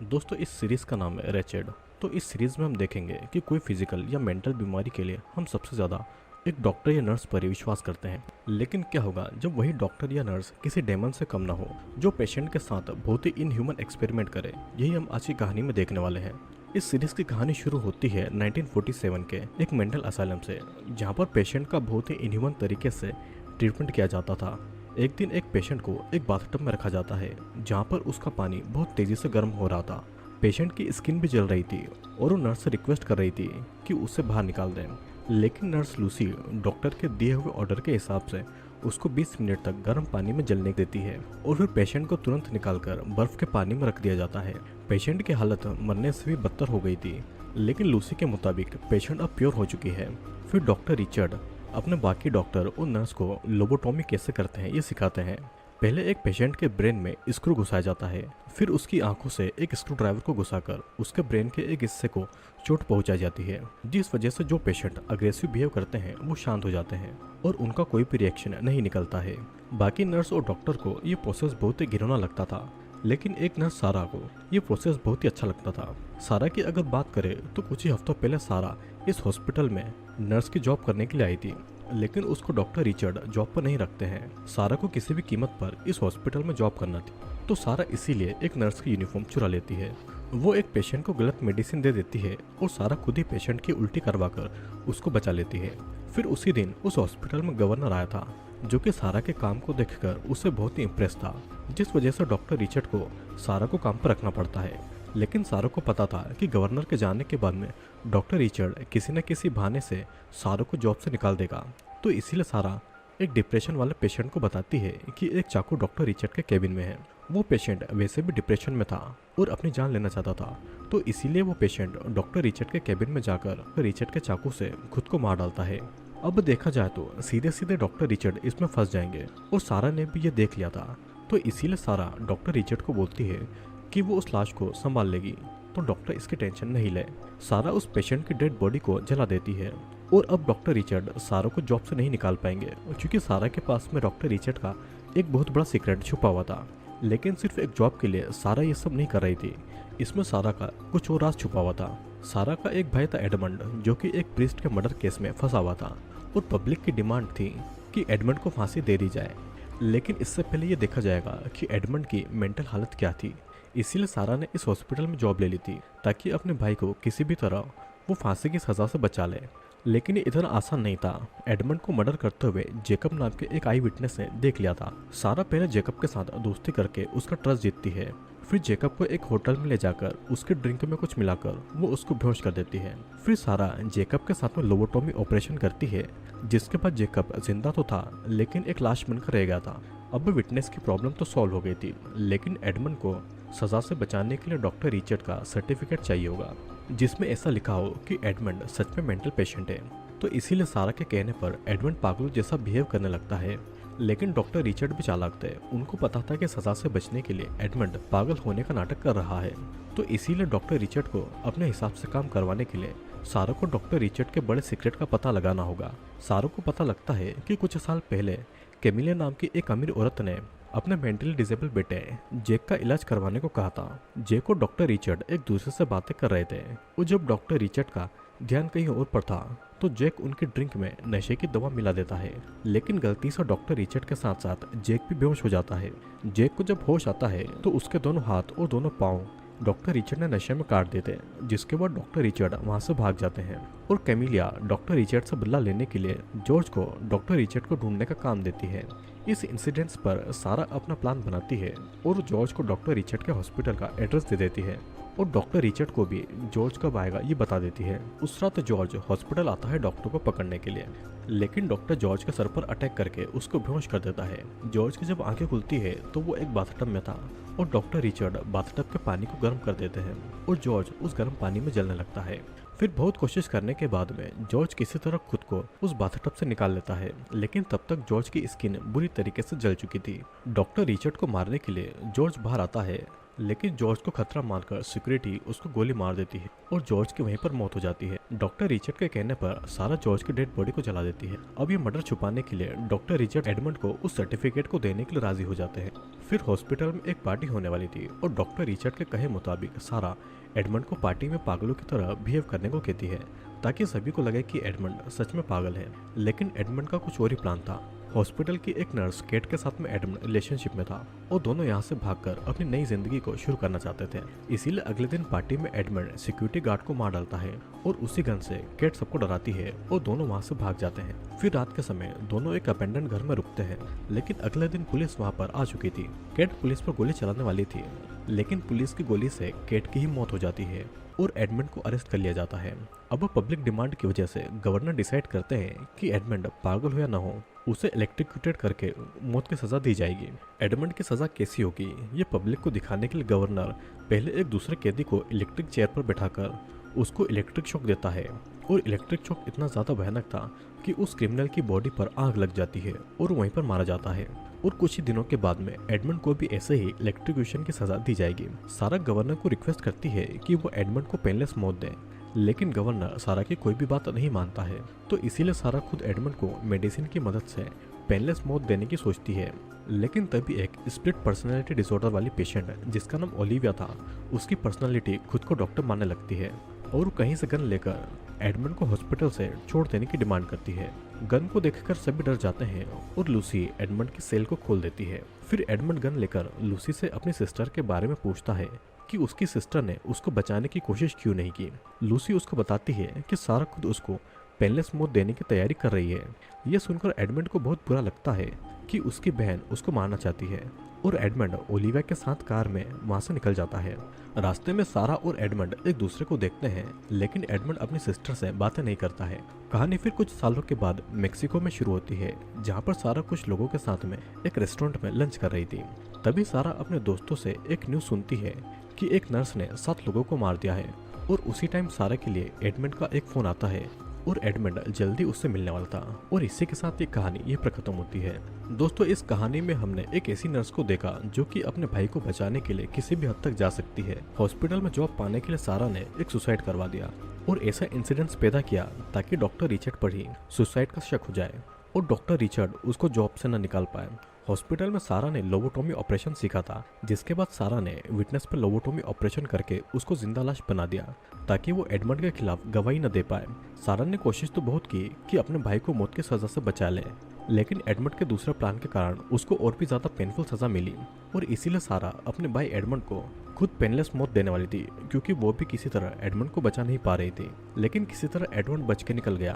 दोस्तों इस सीरीज़ का नाम है रेचेड। तो इस सीरीज़ में हम देखेंगे कि कोई फिजिकल या मेंटल बीमारी के लिए हम सबसे ज़्यादा एक डॉक्टर या नर्स पर ही विश्वास करते हैं। लेकिन क्या होगा जब वही डॉक्टर या नर्स किसी डेमन से कम ना हो, जो पेशेंट के साथ बहुत ही इनह्यूमन एक्सपेरिमेंट करे। यही हम आज की कहानी में देखने वाले हैं। इस सीरीज़ की कहानी शुरू होती है 1947 के एक मेंटल असाइलम से, जहाँ पर पेशेंट का बहुत ही इनह्यूमन तरीके से ट्रीटमेंट किया जाता था। एक दिन एक पेशेंट को एक बाथटब में रखा जाता है, जहाँ पर उसका पानी बहुत तेज़ी से गर्म हो रहा था। पेशेंट की स्किन भी जल रही थी और वो नर्स से रिक्वेस्ट कर रही थी कि उसे बाहर निकाल दें। लेकिन नर्स लूसी डॉक्टर के दिए हुए ऑर्डर के हिसाब से उसको 20 मिनट तक गर्म पानी में जलने देती है और फिर पेशेंट को तुरंत निकालकर बर्फ के पानी में रख दिया जाता है। पेशेंट की हालत मरने से भी बदतर हो गई थी, लेकिन लूसी के मुताबिक पेशेंट अब प्योर हो चुकी है। फिर डॉक्टर रिचर्ड अपने बाकी डॉक्टर और नर्स को लोबोटॉमी कैसे करते हैं ये सिखाते हैं। पहले एक पेशेंट के ब्रेन में स्क्रू घुसाया जाता है, फिर उसकी आंखों से एक स्क्रू ड्राइवर को घुसाकर उसके ब्रेन के एक हिस्से को चोट पहुंचाई जाती है, जिस वजह से जो पेशेंट अग्रेसिव बिहेव करते हैं वो शांत हो जाते हैं और उनका कोई भी रिएक्शन नहीं निकलता है। बाकी नर्स और डॉक्टर को ये प्रोसेस बहुत ही घिनौना लगता था, लेकिन एक नर्स सारा को ये प्रोसेस बहुत ही अच्छा लगता था। सारा की अगर बात करें तो कुछ ही हफ्तों पहले सारा इस हॉस्पिटल में नर्स की जॉब करने के लिए आई थी, लेकिन उसको डॉक्टर रिचर्ड जॉब पर नहीं रखते हैं। सारा को किसी भी कीमत पर इस हॉस्पिटल में जॉब करना थी, तो सारा इसीलिए एक नर्स की यूनिफॉर्म चुरा लेती है। वो एक पेशेंट को गलत मेडिसिन दे देती है और सारा खुद ही पेशेंट की उल्टी करवाकर उसको बचा लेती है। फिर उसी दिन उस हॉस्पिटल में गवर्नर आया था, जो कि सारा के काम को देखकर उसे बहुत ही इम्प्रेस था, जिस वजह से डॉक्टर रिचर्ड को सारा को काम पर रखना पड़ता है। लेकिन सारा को पता था कि गवर्नर के जाने के बाद में डॉक्टर रिचर्ड किसी न किसी बहाने से सारा को जॉब से निकाल देगा। तो इसीलिए सारा एक डिप्रेशन वाले पेशेंट को बताती है कि एक चाकू डॉक्टर रिचर्ड के केबिन में है। वो पेशेंट वैसे भी डिप्रेशन में था और अपनी जान लेना चाहता था, तो इसीलिए वो पेशेंट डॉक्टर रिचर्ड के केबिन में जाकर रिचर्ड के चाकू से खुद को मार डालता है। अब देखा जाए तो सीधे सीधे डॉक्टर रिचर्ड इसमें फंस जाएंगे और सारा ने भी ये देख लिया था, तो इसीलिए सारा डॉक्टर रिचर्ड को बोलती है कि वो उस लाश को संभाल लेगी, तो डॉक्टर इसकी टेंशन नहीं ले। सारा उस पेशेंट की डेड बॉडी को जला देती है और अब डॉक्टर रिचर्ड सारा को जॉब से नहीं निकाल पाएंगे, क्योंकि सारा के पास में डॉक्टर रिचर्ड का एक बहुत बड़ा सीक्रेट छुपा हुआ था। लेकिन सिर्फ एक जॉब के लिए सारा ये सब नहीं कर रही थी, इसमें सारा का कुछ और राज छुपा हुआ था। सारा का एक भाई था एडमंड, जो कि एक प्रीस्ट के मर्डर केस में फंसा हुआ था और पब्लिक की डिमांड थी कि एडमंड को फांसी दे दी जाए। लेकिन इससे पहले ये देखा जाएगा कि एडमंड की मेंटल हालत क्या थी। इसीलिए सारा ने इस हॉस्पिटल में जॉब ले ली थी ताकि अपने भाई को किसी भी तरह वो फांसी की सज़ा से बचा ले। लेकिन ये इतना आसान नहीं था। एडमंड को मर्डर करते हुए जेकब नाम के एक आई विटनेस ने देख लिया था। सारा पहले जेकब के साथ दोस्ती करके उसका ट्रस्ट जीतती है, फिर जेकब को एक होटल में ले जाकर उसके ड्रिंक में कुछ मिलाकर वो उसको बेहोश कर देती है। फिर सारा जेकब के साथ में लोबोटॉमी ऑपरेशन करती है, जिसके बाद जेकब जिंदा तो था लेकिन एक लाश बनकर रह गया था। अब विटनेस की प्रॉब्लम तो सॉल्व हो गई थी, लेकिन एडमंड को सजा से बचाने के लिए डॉक्टर रिचर्ड का सर्टिफिकेट चाहिए होगा, जिसमें ऐसा लिखा हो कि एडमंड सच में मेंटल पेशेंट है। तो इसीलिए सारा के कहने पर एडमंड पागल जैसा बिहेव करने लगता है। लेकिन डॉक्टर रिचर्ड भी चालाक थे, उनको पता था कि सजा से बचने के लिए एडमंड पागल होने का नाटक कर रहा है। तो इसीलिए डॉक्टर रिचर्ड को अपने हिसाब से काम करवाने के लिए सारा को डॉक्टर रिचर्ड के बड़े सीक्रेट का पता लगाना होगा। सारा को पता लगता है कि कुछ साल पहले कैमिलिया नाम की एक अमीर औरत ने अपने मेंटली डिसेबल बेटे जेक का इलाज करवाने को कहा था। जेक और डॉक्टर रिचर्ड एक दूसरे से बातें कर रहे थे और जब डॉक्टर रिचर्ड का ध्यान कहीं और पर था तो जेक उनकी ड्रिंक में नशे की दवा मिला देता है। लेकिन गलती से डॉक्टर रिचर्ड के साथ साथ जेक भी बेहोश हो जाता है। जेक को जब होश आता है तो उसके दोनों हाथ और दोनों पाँव डॉक्टर रिचर्ड ने नशे में काट देते, जिसके बाद डॉक्टर रिचर्ड वहां से भाग जाते हैं और कैमिलिया डॉक्टर रिचर्ड से बदला लेने के लिए जॉर्ज को डॉक्टर रिचर्ड को ढूंढने का काम देती है। इस इंसिडेंट्स पर सारा अपना प्लान बनाती है और जॉर्ज को डॉक्टर रिचर्ड के हॉस्पिटल का एड्रेस दे देती है और डॉक्टर रिचर्ड को भी जॉर्ज कब आएगा ये बता देती है। उस रात जॉर्ज हॉस्पिटल आता है डॉक्टर को पकड़ने के लिए, लेकिन डॉक्टर जॉर्ज के सर पर अटैक करके उसको बेहोश कर देता है। जॉर्ज की जब आंखें खुलती है तो वो एक बाथटब में था और डॉक्टर रिचर्ड बाथटब के पानी को गर्म कर देते हैं और जॉर्ज उस गर्म पानी में जलने लगता है। फिर बहुत कोशिश करने के बाद में जॉर्ज किसी तरह खुद को उस बाथटब से निकाल लेता है, लेकिन तब तक जॉर्ज की स्किन बुरी तरीके से जल चुकी थी। डॉक्टर रिचर्ड को मारने के लिए जॉर्ज बाहर आता है, लेकिन जॉर्ज को खतरा मानकर सिक्योरिटी उसको गोली मार देती है और जॉर्ज की वहीं पर मौत हो जाती है। डॉक्टर रिचर्ड के कहने पर सारा जॉर्ज की डेड बॉडी को जला देती है। अब ये मर्डर छुपाने के लिए डॉक्टर रिचर्ड एडमंड को उस सर्टिफिकेट को देने के लिए राजी हो जाते हैं। फिर हॉस्पिटल में एक पार्टी होने वाली थी और डॉक्टर रिचर्ड के कहे मुताबिक सारा एडमंड को पार्टी में पागलों की तरह बिहेव करने को कहती है ताकि सभी को लगे कि एडमंड सच में पागल है। लेकिन एडमंड का कुछ और ही प्लान था। हॉस्पिटल की एक नर्स केट के साथ में एडमंड रिलेशनशिप में था और दोनों यहाँ से भागकर अपनी नई जिंदगी को शुरू करना चाहते थे। इसीलिए अगले दिन पार्टी में एडमंड सिक्योरिटी गार्ड को मार डालता है और उसी गन से केट सबको डराती है और दोनों वहाँ से भाग जाते हैं। फिर रात के समय दोनों एक अबेंडन घर में रुकते हैं, लेकिन अगले दिन पुलिस वहाँ पर आ चुकी थी। केट पुलिस पर गोली चलाने वाली थी, लेकिन पुलिस की गोली से केट की ही मौत हो जाती है और एडमंड को अरेस्ट कर लिया जाता है। अब पब्लिक डिमांड की वजह से गवर्नर डिसाइड करते हैं कि एडमंड पागल हो या ना हो, उसे इलेक्ट्रिक्यूटेड करके मौत की सजा दी जाएगी। एडमंड की सजा कैसी होगी ये पब्लिक को दिखाने के लिए गवर्नर पहले एक दूसरे कैदी को इलेक्ट्रिक चेयर पर बैठाकर उसको इलेक्ट्रिक शॉक देता है और इलेक्ट्रिक शॉक इतना ज़्यादा भयानक था कि उस क्रिमिनल की बॉडी पर आग लग जाती है और वहीं पर मारा जाता है। और कुछ ही दिनों के बाद में एडमंड को भी ऐसे ही इलेक्ट्रिक्यूशन की सजा दी जाएगी। सारा गवर्नर को रिक्वेस्ट करती है कि वो एडमंड को पेनलेस मौत दें, लेकिन गवर्नर सारा की कोई भी बात नहीं मानता है। तो इसीलिए सारा खुद एडमंड को मेडिसिन की मदद से पेनलेस मौत देने की सोचती है। लेकिन तभी एक स्प्लिट पर्सनैलिटी डिसऑर्डर वाली पेशेंट जिसका नाम ओलिविया था, उसकी पर्सनैलिटी खुद को डॉक्टर मानने लगती है और कहीं से गन लेकर एडमंड को हॉस्पिटल से छोड़ देने की डिमांड करती है। गन को देखकर सभी डर जाते हैं और लूसी एडमंड की सेल को खोल देती है। फिर एडमंड गन लेकर लूसी से अपनी सिस्टर के बारे में पूछता है कि उसकी सिस्टर ने उसको बचाने की कोशिश क्यों नहीं की। लूसी उसको बताती है कि सारा खुद उसको पेनलेस मौत देने की तैयारी कर रही है। यह सुनकर एडमंड को बहुत बुरा लगता है कि उसकी बहन उसको मारना चाहती है और एडमंड ओलिविया के साथ कार में वहां से निकल जाता है। रास्ते में सारा और एडमंड एक दूसरे को देखते हैं, लेकिन एडमंड अपनी सिस्टर से बातें नहीं करता है। कहानी फिर कुछ सालों के बाद मेक्सिको में शुरू होती है, जहाँ पर सारा कुछ लोगों के साथ में एक रेस्टोरेंट में लंच कर रही थी। तभी सारा अपने दोस्तों से एक न्यूज़ सुनती है कि एक नर्स ने 7 लोगों को मार दिया है और उसी टाइम सारा के लिए एडमंड का एक फोन आता है और एडमंड जल्दी उससे मिलने वाला था। और इसी के साथ ये कहानी ये पर खत्म होती है। दोस्तों, इस कहानी में हमने एक ऐसी नर्स को देखा जो कि अपने भाई को बचाने के लिए किसी भी हद तक जा सकती है। हॉस्पिटल में जॉब पाने के लिए सारा ने एक सुसाइड करवा दिया और ऐसा इंसिडेंट्स पैदा किया ताकि डॉक्टर रिचर्ड पर ही सुसाइड का शक हो जाए और डॉक्टर रिचर्ड उसको जॉब से न निकाल पाए। हॉस्पिटल में सारा ने लोबोटोमी ऑपरेशन सीखा था, जिसके बाद सारा ने विटनेस पर लोबोटोमी ऑपरेशन करके उसको जिंदा लाश बना दिया ताकि वो एडमंड के खिलाफ गवाही न दे पाए। सारा ने कोशिश तो बहुत की कि अपने भाई को मौत की सजा से बचा ले, लेकिन एडमंड के दूसरे प्लान के कारण उसको और भी ज्यादा पेनफुल सजा मिली और इसीलिए सारा अपने भाई एडमंड को खुद पेनलेस मौत देने वाली थी, क्योंकि वो भी किसी तरह एडमंड को बचा नहीं पा रही थी। लेकिन किसी तरह एडमंड बच के निकल गया,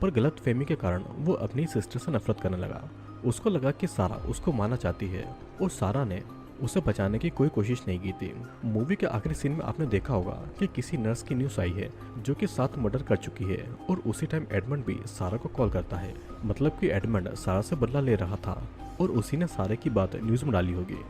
पर गलत फहमी के कारण वो अपनी सिस्टर से नफरत करने लगा। उसको लगा कि सारा उसको मारना चाहती है और सारा ने उसे बचाने की कोई कोशिश नहीं की थी। मूवी के आखिरी सीन में आपने देखा होगा कि किसी नर्स की न्यूज़ आई है जो कि 7 मर्डर कर चुकी है और उसी टाइम एडमंड भी सारा को कॉल करता है। मतलब कि एडमंड सारा से बदला ले रहा था और उसी ने सारे की बात न्यूज़ में डाली होगी।